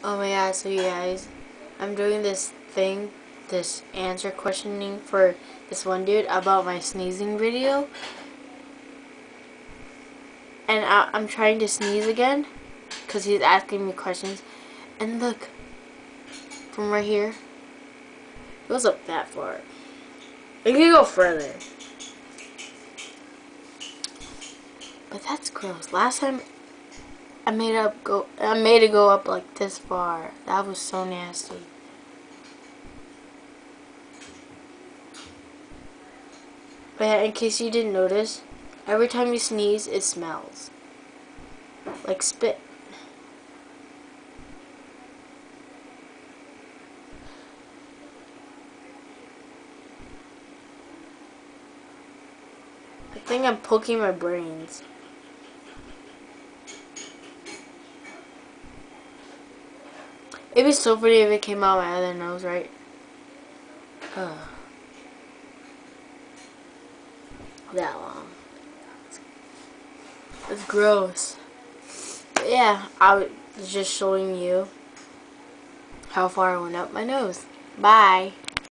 Oh my god, so you guys, I'm doing this thing, this answer questioning for this one dude about my sneezing video. And I'm trying to sneeze again because he's asking me questions. And look, from right here, it goes up that far. It can go further. But that's gross. Last time I made it go up like this far. That was so nasty. But yeah, in case you didn't notice, every time you sneeze, it smells like spit. I think I'm poking my brains. It'd be so funny if it came out my other nose, right? That long. It's gross. But yeah, I was just showing you how far I went up my nose. Bye.